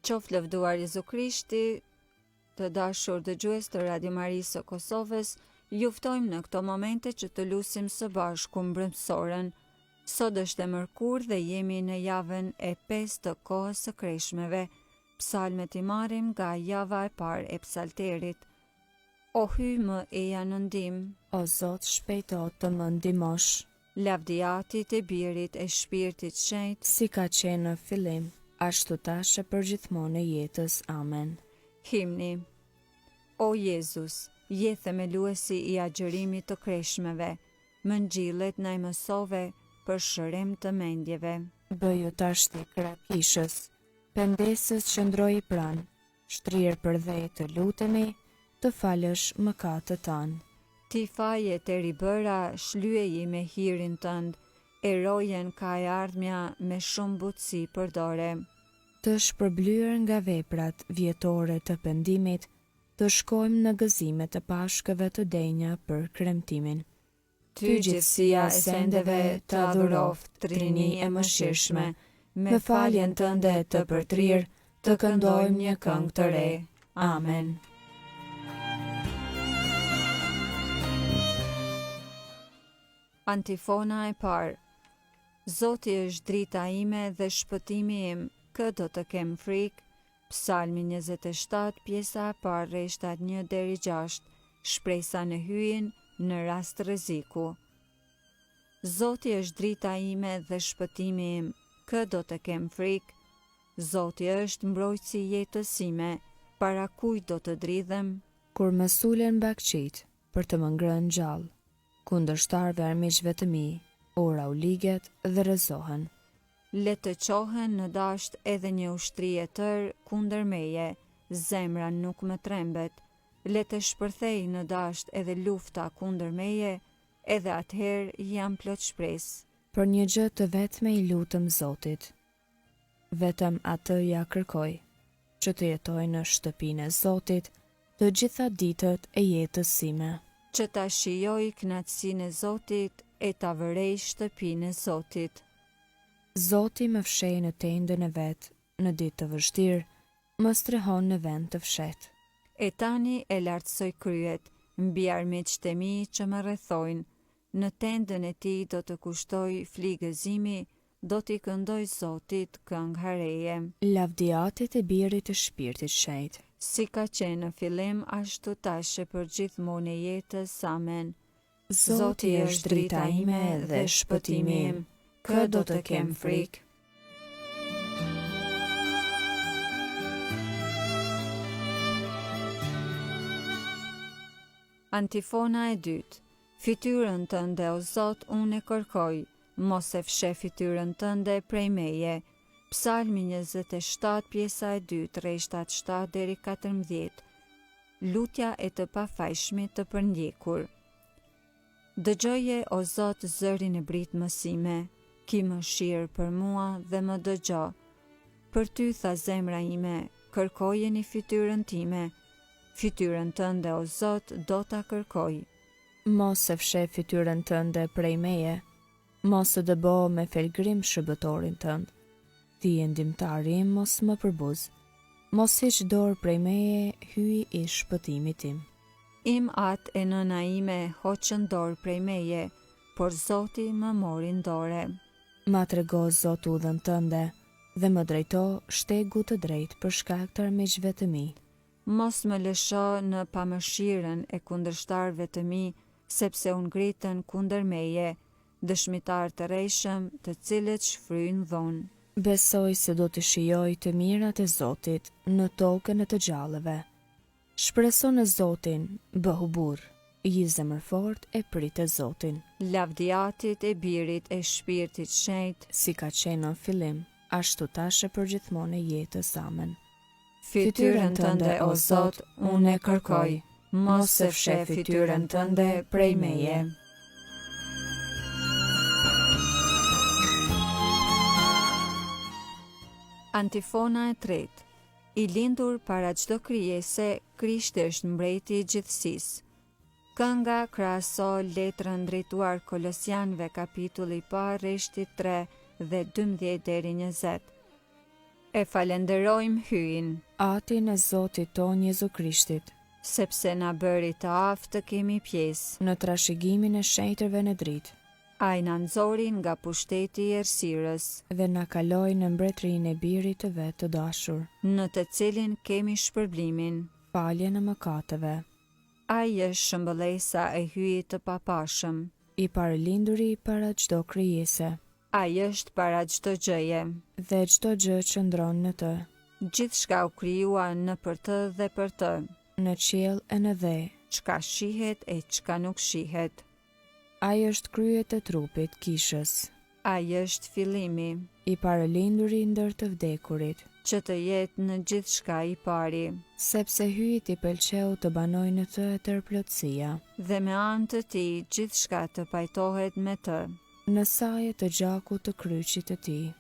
Qoftë lëvduar Jezu Krishti, të dashur dëgjues të Radio Marisë së Kosovës, ju ftojmë në këto momente që të lusim së bashku mbrëmësorën. Sot është e mërkurë dhe jemi në javën e 5 të kohës së kreshmeve. Psalmet i marrim nga java e parë e psalterit. O hy më eja në ndim, O Zot, shpejto të më ndihmosh, lavdiatit e birit e shpirtit shenjtë, si ka qenë në fillim, ashtu tash e përgjithmonë e jetës. Amen. Himni. O Jezus, je themeluesi i agjërimit të kreshmeve, më ngjillet na i mësove për shërim të mendjeve. Bëju tash ti krakishës, pendesës qëndroi pranë, shtrirë për dhej të lutemi, të falësh mëkatet tanë. Ti faje të ribëra, shlyeji me hirin tënd, e rojen ka e ardhmja me shumë butësi përdore. Të shpërblyer nga veprat vjetore të pendimit, të shkojmë në gëzimet të pashkëve të denja për kremtimin. Ty gjithësia e sendeve të adhuroft, Trini e mëshirshme, me faljen tënde të përtrirë, të këndojmë një këngë të re. Amen. Antifona e parë. Zoti është drita ime dhe shpëtimi im, kë do të kem frikë. Psalmi 27, pjesa e parë, rreshtat 1 deri 6, shpresa në hyjen në rast rreziku. Zoti është drita ime dhe shpëtimi im, kë do të kem frikë. Zoti është mbrojtësi i jetës sime, para kujt do të dridhem? Kur më sulen bakçit për të më ngrënë gjallë, kundërshtarëve armiqve të mi, ora u liget dhe rrëzohen. Le të qohen në dasht edhe një ushtri e tërë kundër meje, zemra nuk më trembet. Le të shpërthej në dasht edhe lufta kundër meje, edhe atëherë jam plot shpresë. Për një gjë të vetme i lutëm Zotit. Vetëm atë ja kërkoj, që të jetoj në shtëpinë e Zotit të gjitha ditët e jetës sime. Që ta shijoj kënaqësinë e Zotit e ta vërej shtëpinë e Zotit. Zoti më fshej në tendën e vet, në ditë të vështirë, më strehon në vend të fshetë. E tani e lartësoj kryet, mbi armiqtë e mi që më rrethojnë. Në tendën e tij do të kushtoj fligëzimi, do t'i këndoj Zotit këngë hareje. Lavdiatit e birit të shpirtit shenjtë. Si ka qenë në fillim, ashtu tash e për gjithmonë e jetës. Amen. Zoti është drita ime dhe shpëtimi im, kë do të kem frikë. Antifona e dytë. Fytyrën tënde, o Zot, unë e kërkoj, mos e fshe fytyrën tënde prej meje. Psalmi 27, pjesa e 2, rreshtat 7 deri 14. Lutja e të pafajshmit të përndjekur. Dëgjoje, o Zot, zërin e britmësime, ki mëshirë për mua dhe më dëgjo. Për ty tha zemra ime, kërkojeni fytyrën time. Fytyrën tënde, o Zot, do ta kërkoj. Mos e fshe fytyrën tënde prej meje, mos e dëbo me felgrim shëbëtorin tënd. Ti e ndihmtari im, mos më përbuz, mos hiq dorë prej meje, hyj i shpëtimit tim. Im atë e nëna ime hoqën dorë prej meje, por Zoti më mori në dore. Ma trego Zot udhën tënde dhe më drejto shtegu të drejtë për shkak të armiqve të mi. Mos më lësho në pamëshirën e kundërshtarëve të mi, sepse unë ngritën kundër meje, dëshmitar të rrejshëm, të cilët shfryjnë dhonë. Besoj se do të shijoj të mirat e Zotit në tokën e të gjallëve. Shpreso në Zotin, bëhu burr, i zemërfort e prit e Zotin. Lavdiatit e birit e shpirtit shenjtë, si ka qenë në fillim, ashtu tash e përgjithmonë e jetës. Amen. Fytyrën tënde, o Zot, unë e kërkoj, mos e fshe fytyrën tënde prej meje. Antifona e tretë. I lindur para çdo krijese, Krishti është mbreti i gjithësisë. Kënga krahaso letrën drejtuar Kolosianëve kapitulli i parë, rreshti 3 dhe 12 deri 20. E falenderojmë hyin, Atin e Zotit ton Jezu Krishtit, sepse na bëri të aftë të kemi pjesë. në trashëgimin e shenjtërve në dritë, Ai na nxori nga pushteti i errësirës, dhe na kaloi në mbretërinë e birit të vet të dashur, në të cilin kemi shpërblimin. faljen e mëkateve, Ai është shëmbëllesa e hyjit të papashëm. i paralinduri para çdo krijese, Ai është para çdo gjëje. dhe çdo gjë qëndron në të, Gjithçka u krijuar në për të dhe për të, në qiell e në dhe. çka shihet e çka nuk shihet. Ai është kryet e trupit kishës, Ai është fillimi, i paralinduri ndër të vdekurit, që të jetë në gjithçka i pari, sepse hyjit i pëlqeu të banojë në të e tërplotësia, dhe me anë të tij gjithçka të pajtohet me të. në saje të gjakut të kryqit të tij.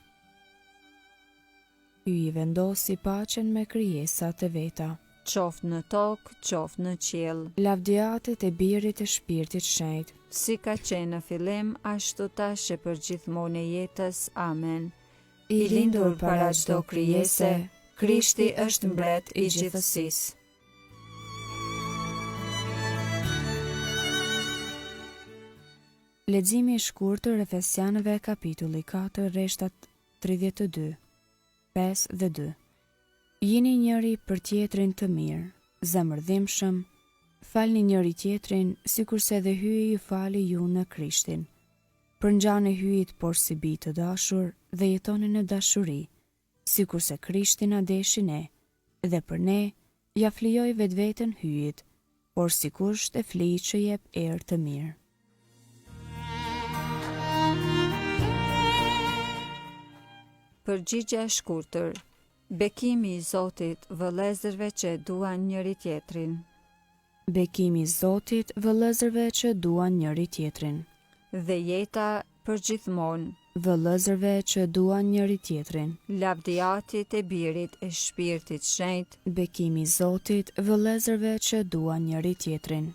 Hyj i vendosi paqen me krijesat e veta, Qoftë në tokë, qoftë në qiell, lavdiatet e birit e shpirtit shenjtë, si ka qenë në fillim, ashtu tash e për gjithmonë e jetës. Amen. i lindur para çdo krijese, Krishti është mbret i gjithësisë. Leximi i shkurtër Efesianëve kapitulli 4 rreshtat 32, 5 dhe 2. Jini njëri për tjetrin të mirë, zemërdhimshëm, falni njëri tjetrin sikurse edhe hyji ju fali ju në Krishtin. Përngjani hyjit por si bi të dashur dhe jetoni në dashuri, sikurse Krishti na deshi ne, dhe për ne ja flijoi vetveten hyjit, por si kusht e fli që jep erë të mirë. Përgjigje e shkurtër. Bekimi i Zotit vëllezërve që duan njëri tjetrin. Bekimi i Zotit vëllezërve që duan njëri tjetrin. Dhe jeta për gjithmonë. Vëllezërve që duan njëri tjetrin. Lavdiatit e birit e shpirtit shenjtë. Bekimi i Zotit vëllezërve që duan njëri tjetrin.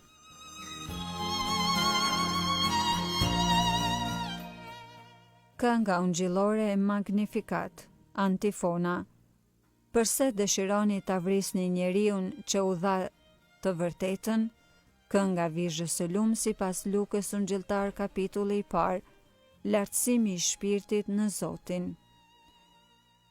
Kënga ungjillore e Magnificat. Antifona. Përse dëshironi ta vrisni njeriun që u dha të vërtetën? Kënga Vizhës së Lumë sipas Lukës ungjilltar kapitulli i parë. Lartësimi i shpirtit në Zotin.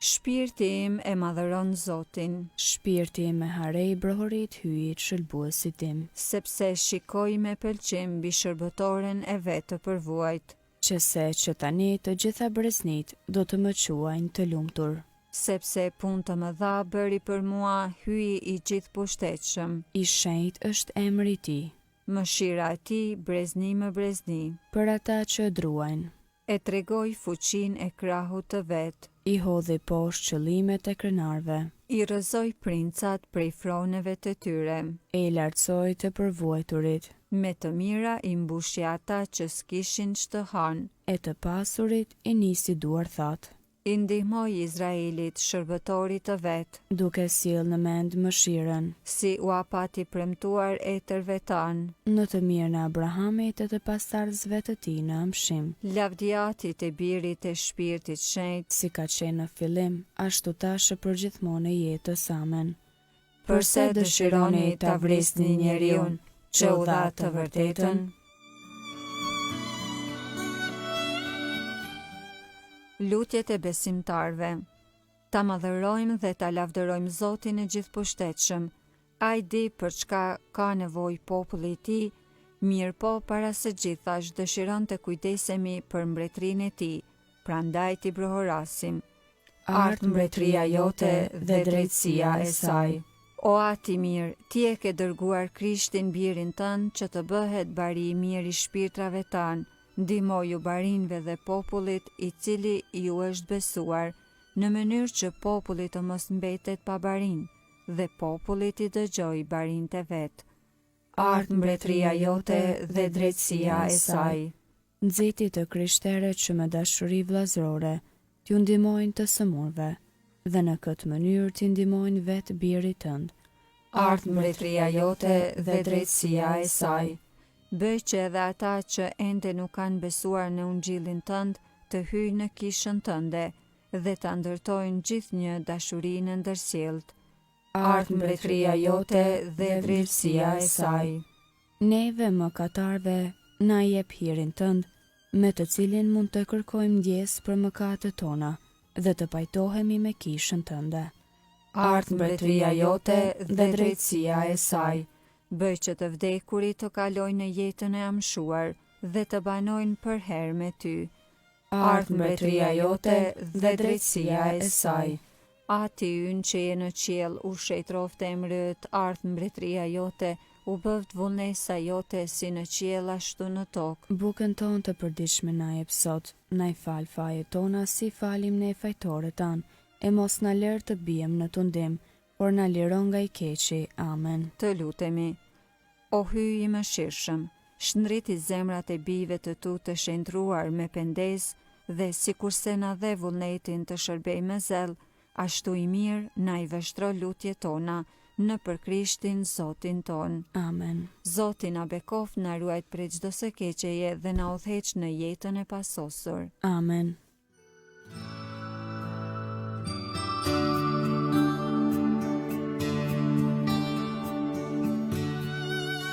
Shpirti im e madhëron Zotin, Shpirti im e harej brohorit hyjit shëlbuesit tim, sepse shikoj me pëlqim mbi shërbëtoren e vet të përvuajt, që tani të gjitha breznit do të më quajnë të lumtur. sepse punë të mëdha bëri për mua hyi i gjithëpushtetshëm. I shenjtë është emri i tij, Mëshira e tij brezni më brezni. për ata që druajnë. E tregoj fuqinë e krahut të vet. I hodhi poshtë qëllimet e krenarve, I rrëzoj princat prej froneve të tyre. e i lartësoi të përvuajturit, Me të mira i mbushi ata që s'kishin ç'të hanë. e të pasurit i nisi duar thatë, I ndihmoj Izraelit shërbëtorit të vet, duke sjellë në mend mëshirën, si u apati premtuar etërve tanë. në të mirën e Abrahamit e të pasardhësve të tij në amshim, Lavdiatit e birit e shpirtit shenjtë, si ka qenë në fillim, ashtu tash për gjithmonë e jetës. Amen. përse dëshironi ta vrisni njeriun që u dha të vërtetën? Lutjet e besimtarve. Ta madhërojmë dhe ta lavdërojmë Zotin e gjithëpushtetshëm. Ai di për çka ka nevojë populli i tij, mirë po para së gjithash dëshiron të kujdesemi për mbretërinë e tij, prandaj t'i brohorasim. Art mbretëria jote dhe drejtësia e saj. O ati mirë, ti e ke dërguar Krishtin birin tënë që të bëhet bari i mirë i shpirtrave tanë, ndihmoju barinve dhe popullit i cili ju është besuar, në mënyrë që populli të mos mbetet pa barin, dhe popullit i dëgjoj barin të vetë. Art mbretëria jote dhe drejtësia e saj. Nxiti të krishterët që me dashuri vllazërore t'ju ndihmojnë të sëmurve, dhe në këtë mënyrë t'i ndihmojnë vetë birit tënd. Art mbretëria jote dhe drejtësia e saj. Bëj që edhe ata që ende nuk kanë besuar në ungjillin tënd të hyjnë në kishën tënde dhe ta ndërtojnë gjithnjë dashurinë ndërsjellët. Ardh mbretëria jote dhe drejtësia e saj. Neve mëkatarve na jep hirin tënd, me të cilin mund të kërkojmë ndjes për mëkatet tona dhe të pajtohemi me kishën tënde. Ardh mbretëria jote dhe drejtësia e saj. Bëj që të vdekurit të kalojnë në jetën e amshuar dhe të banojnë për herë me ty. Ardh mbretëria jote dhe drejtësia e saj. Ati ynë që je në qiell, u shejtrofte emrit, ardh mbretëria jote, u bëvt vullnesa jote si në qiell ashtu në tokë. Bukën tonë të përditshme na jep sot, na i fal fajet tona si falim ne fajtorët tanë, e mos na lër të bijem në tundim, por na liron nga i keqi. Amen. Të lutemi. O hyj i mëshirshëm, shndriti zemrat e bijve të tu të shendruar me pendesë dhe sikurse na dhe vullnetin të shërbej me zel, ashtu i mirë na i vështro lutjet tona në për Krishtin Zotin ton. Amen. Zoti na bekoft, na ruajt prej çdo së keqeje dhe na udhëheq në jetën e pasosur. Amen.